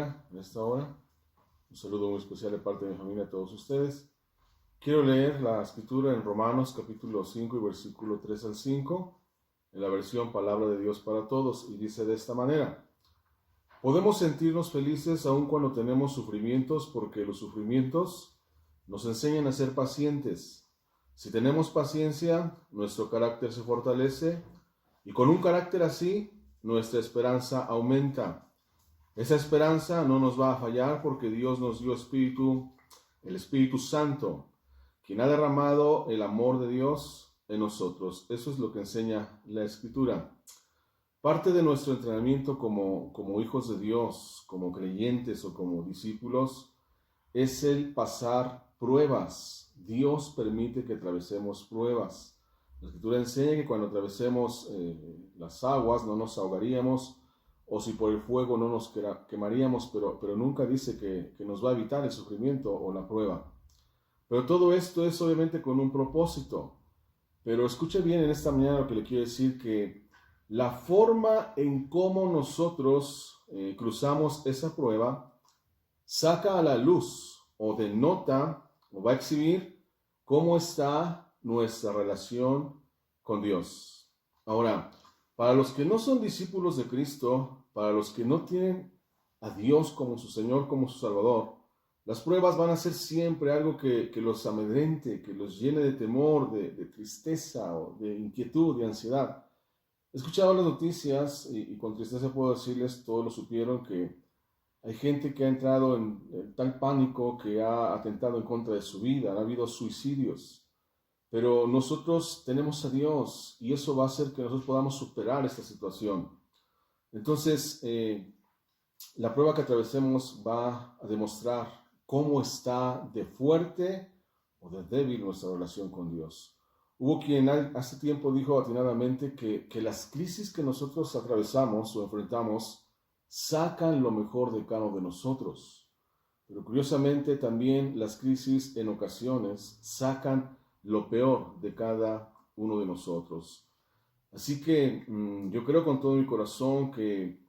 bendiga en esta hora. Un saludo muy especial de parte de mi familia a todos ustedes. Quiero leer la escritura en Romanos capítulo 5 y versículo 3 al 5, en la versión Palabra de Dios para Todos, y dice de esta manera: podemos sentirnos felices aun cuando tenemos sufrimientos, porque los sufrimientos nos enseñan a ser pacientes. Si tenemos paciencia, nuestro carácter se fortalece, y con un carácter así, nuestra esperanza aumenta. Esa esperanza no nos va a fallar porque Dios nos dio el Espíritu Santo, quien ha derramado el amor de Dios en nosotros. Eso es lo que enseña la Escritura. Parte de nuestro entrenamiento como hijos de Dios, como creyentes o como discípulos, es el pasar pruebas. Dios permite que atravesemos pruebas. La Escritura enseña que cuando atravesemos las aguas no nos ahogaríamos, o si por el fuego no nos quemaríamos, pero nunca dice que nos va a evitar el sufrimiento o la prueba. Pero todo esto es obviamente con un propósito. Pero escuche bien en esta mañana lo que le quiero decir, que la forma en cómo nosotros cruzamos esa prueba saca a la luz o denota o va a exhibir cómo está nuestra relación con Dios. Ahora, para los que no son discípulos de Cristo, para los que no tienen a Dios como su Señor, como su Salvador, las pruebas van a ser siempre algo que los amedrente, que los llene de temor, de tristeza, o de inquietud, de ansiedad. He escuchado las noticias y con tristeza puedo decirles, todos lo supieron, que hay gente que ha entrado en tal pánico que ha atentado en contra de su vida, ha habido suicidios. Pero nosotros tenemos a Dios y eso va a hacer que nosotros podamos superar esta situación. Entonces, la prueba que atravesemos va a demostrar cómo está de fuerte o de débil nuestra relación con Dios. Hubo quien hace tiempo dijo atinadamente que las crisis que nosotros atravesamos o enfrentamos sacan lo mejor de cada uno de nosotros. Pero curiosamente también las crisis en ocasiones sacan lo peor de cada uno de nosotros. Así que yo creo con todo mi corazón que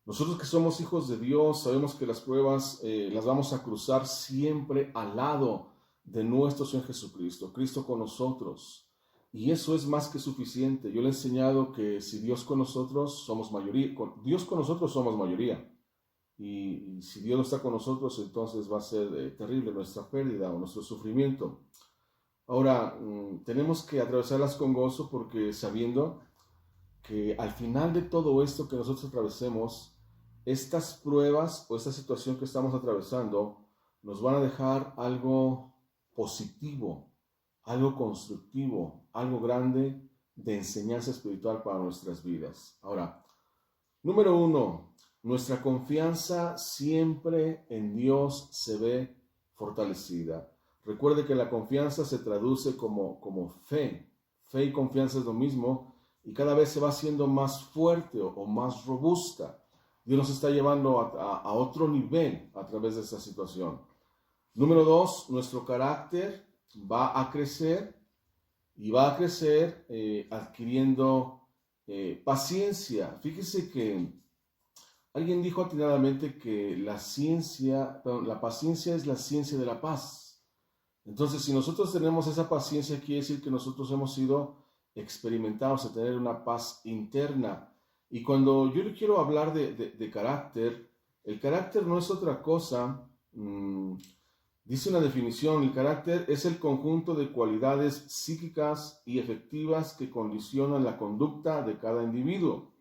nosotros que somos hijos de Dios sabemos que las pruebas las vamos a cruzar siempre al lado de nuestro Señor Jesucristo, Cristo con nosotros. Y eso es más que suficiente. Yo le he enseñado que si Dios con nosotros somos mayoría, Dios con nosotros somos mayoría. Y si Dios no está con nosotros, entonces va a ser terrible nuestra pérdida o nuestro sufrimiento. Ahora, tenemos que atravesarlas con gozo porque sabiendo que al final de todo esto que nosotros atravesemos, estas pruebas o esta situación que estamos atravesando nos van a dejar algo positivo, algo constructivo, algo grande de enseñanza espiritual para nuestras vidas. Ahora, número 1, nuestra confianza siempre en Dios se ve fortalecida. Recuerde que la confianza se traduce como fe. Fe y confianza es lo mismo y cada vez se va haciendo más fuerte o más robusta. Dios nos está llevando a otro nivel a través de esta situación. Número 2, nuestro carácter va a crecer y va a crecer adquiriendo paciencia. Fíjese que alguien dijo atinadamente que la paciencia es la ciencia de la paz. Entonces, si nosotros tenemos esa paciencia, quiere decir que nosotros hemos sido experimentados a tener una paz interna. Y cuando yo le quiero hablar de carácter, el carácter no es otra cosa. Dice una definición: el carácter es el conjunto de cualidades psíquicas y efectivas que condicionan la conducta de cada individuo.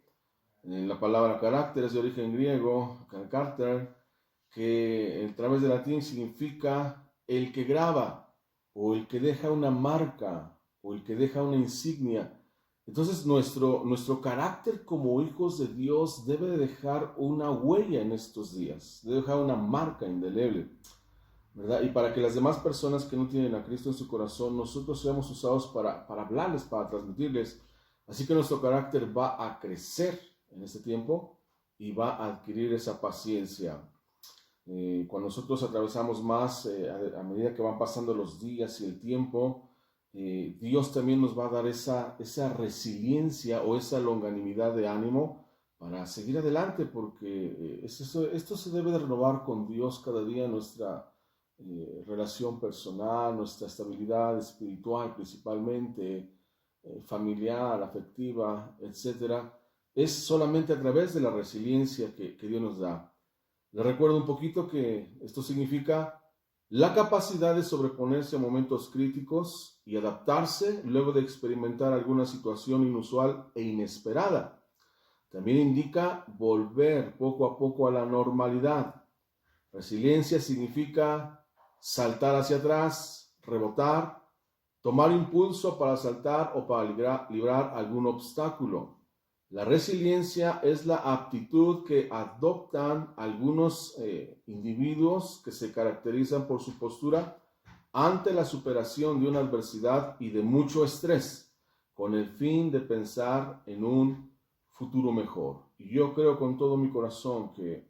La palabra carácter es de origen griego, carter, que a través del latín significa el que graba, o el que deja una marca, o el que deja una insignia. Entonces nuestro carácter como hijos de Dios debe de dejar una huella en estos días, debe dejar una marca indeleble, ¿verdad? Y para que las demás personas que no tienen a Cristo en su corazón, nosotros seamos usados para hablarles, para transmitirles. Así que nuestro carácter va a crecer en este tiempo y va a adquirir esa paciencia. Cuando nosotros atravesamos más, a medida que van pasando los días y el tiempo, Dios también nos va a dar esa resiliencia o esa longanimidad de ánimo para seguir adelante, porque esto se debe de renovar con Dios cada día, nuestra relación personal, nuestra estabilidad espiritual principalmente, familiar, afectiva, etcétera. Es solamente a través de la resiliencia que Dios nos da. Les recuerdo un poquito que esto significa la capacidad de sobreponerse a momentos críticos y adaptarse luego de experimentar alguna situación inusual e inesperada. También indica volver poco a poco a la normalidad. Resiliencia significa saltar hacia atrás, rebotar, tomar impulso para saltar o para librar algún obstáculo. La resiliencia es la aptitud que adoptan algunos individuos que se caracterizan por su postura ante la superación de una adversidad y de mucho estrés, con el fin de pensar en un futuro mejor. Y yo creo con todo mi corazón que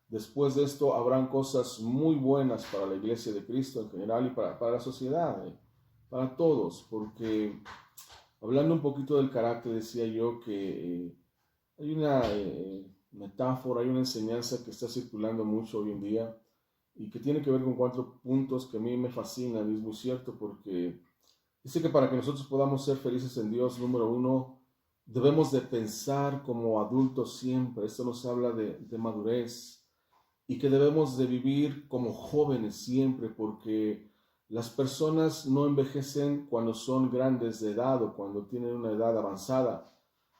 después de esto habrán cosas muy buenas para la Iglesia de Cristo en general y para la sociedad, para todos, porque hablando un poquito del carácter, decía yo que hay una metáfora, hay una enseñanza que está circulando mucho hoy en día y que tiene que ver con 4 puntos que a mí me fascinan, y es muy cierto porque dice que para que nosotros podamos ser felices en Dios, número 1, debemos de pensar como adultos siempre. Esto nos habla de madurez, y que debemos de vivir como jóvenes siempre, porque las personas no envejecen cuando son grandes de edad o cuando tienen una edad avanzada.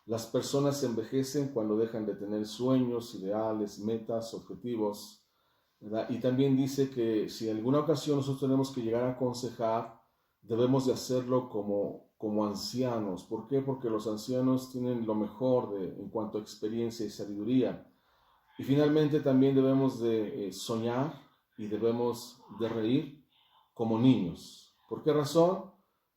Las personas envejecen cuando dejan de tener sueños, ideales, metas, objetivos, ¿verdad? Y también dice que si en alguna ocasión nosotros tenemos que llegar a aconsejar, debemos de hacerlo como ancianos. ¿Por qué? Porque los ancianos tienen lo mejor en cuanto a experiencia y sabiduría. Y finalmente también debemos de soñar y debemos de reír como niños. ¿Por qué razón?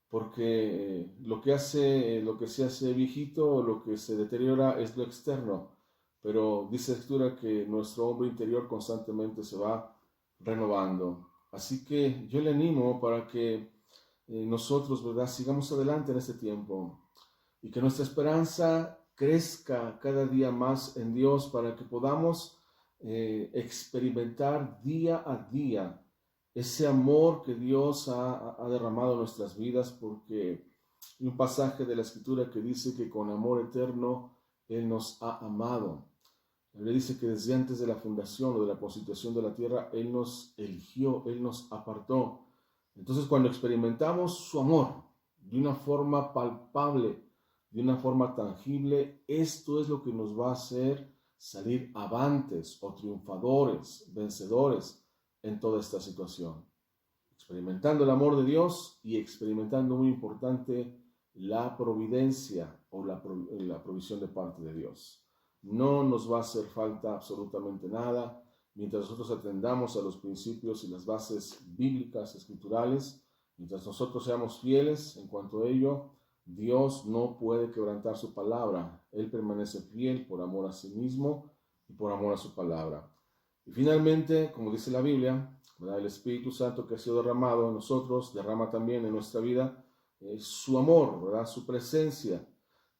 Porque lo que se hace viejito o lo que se deteriora es lo externo. Pero dice la Escritura que nuestro hombre interior constantemente se va renovando. Así que yo le animo para que nosotros, ¿verdad?, sigamos adelante en este tiempo y que nuestra esperanza crezca cada día más en Dios para que podamos experimentar día a día ese amor que Dios ha derramado en nuestras vidas, porque hay un pasaje de la Escritura que dice que con amor eterno Él nos ha amado. Le dice que desde antes de la fundación o de la constitución de la tierra, Él nos eligió, Él nos apartó. Entonces, cuando experimentamos su amor de una forma palpable, de una forma tangible, esto es lo que nos va a hacer salir avantes o triunfadores, vencedores en toda esta situación. Experimentando el amor de Dios y experimentando, muy importante, la providencia o la provisión de parte de Dios. No nos va a hacer falta absolutamente nada mientras nosotros atendamos a los principios y las bases bíblicas, escriturales. Mientras nosotros seamos fieles en cuanto a ello, Dios no puede quebrantar su palabra. Él permanece fiel por amor a sí mismo y por amor a su palabra. Y finalmente, como dice la Biblia, ¿verdad?, el Espíritu Santo que ha sido derramado en nosotros, derrama también en nuestra vida su amor, ¿verdad?, su presencia,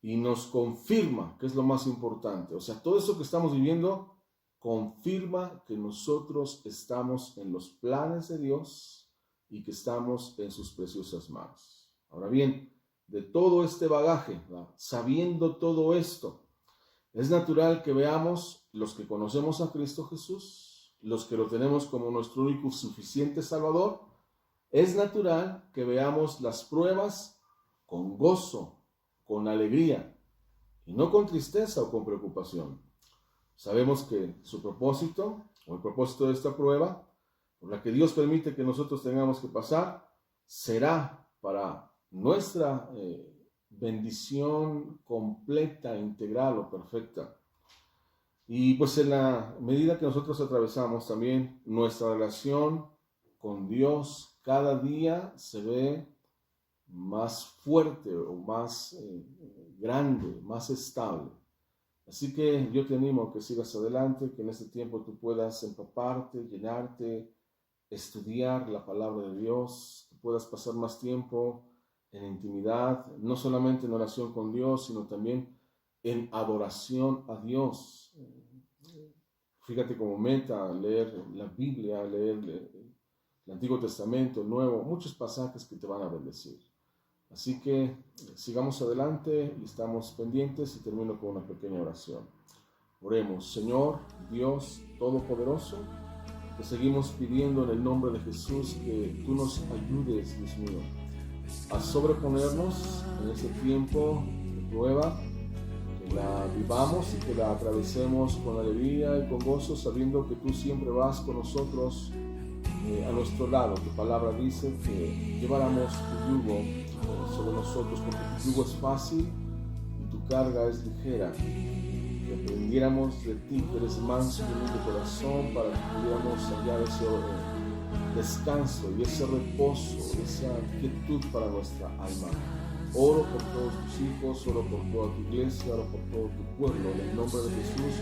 y nos confirma, que es lo más importante. O sea, todo eso que estamos viviendo confirma que nosotros estamos en los planes de Dios y que estamos en sus preciosas manos. Ahora bien, de todo este bagaje, ¿verdad?, sabiendo todo esto, es natural que veamos, los que conocemos a Cristo Jesús, los que lo tenemos como nuestro único y suficiente Salvador, es natural que veamos las pruebas con gozo, con alegría, y no con tristeza o con preocupación. Sabemos que su propósito, o el propósito de esta prueba, por la que Dios permite que nosotros tengamos que pasar, será para nuestra bendición completa, integral o perfecta. Y pues en la medida que nosotros atravesamos también, nuestra relación con Dios cada día se ve más fuerte o más grande, más estable. Así que yo te animo a que sigas adelante, que en este tiempo tú puedas empaparte, llenarte, estudiar la palabra de Dios, que puedas pasar más tiempo en intimidad, no solamente en oración con Dios, sino también en adoración a Dios. Fíjate como meta leer la Biblia, leer el Antiguo Testamento, el Nuevo, muchos pasajes que te van a bendecir. Así que sigamos adelante y estamos pendientes y termino con una pequeña oración. Oremos. Señor, Dios Todopoderoso, te seguimos pidiendo en el nombre de Jesús que tú nos ayudes, Dios mío, a sobreponernos en este tiempo de prueba, que la vivamos y que la atravesemos con alegría y con gozo, sabiendo que tú siempre vas con nosotros a nuestro lado. Tu palabra dice que lleváramos tu yugo sobre nosotros, porque tu yugo es fácil y tu carga es ligera. Que aprendiéramos de ti, que eres manso y humilde de corazón, para que pudiéramos hallar ese descanso y ese reposo, esa quietud para nuestra alma. Oro por todos tus hijos, oro por toda tu iglesia, oro por todo tu pueblo. En el nombre de Jesús,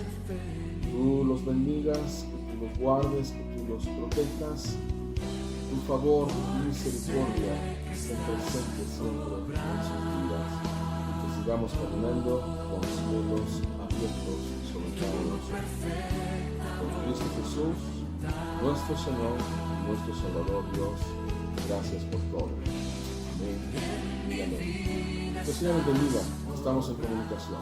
tú los bendigas, que tú los guardes, que tú los protejas. Tu favor, tu misericordia estén presentes siempre en sus vidas, y que sigamos caminando con los cielos abiertos sobre cada uno de nosotros. Por Cristo Jesús, nuestro Señor, nuestro Salvador Dios, gracias por todo. Amén y amén. Que el Señor nos bendiga. Estamos en comunicación.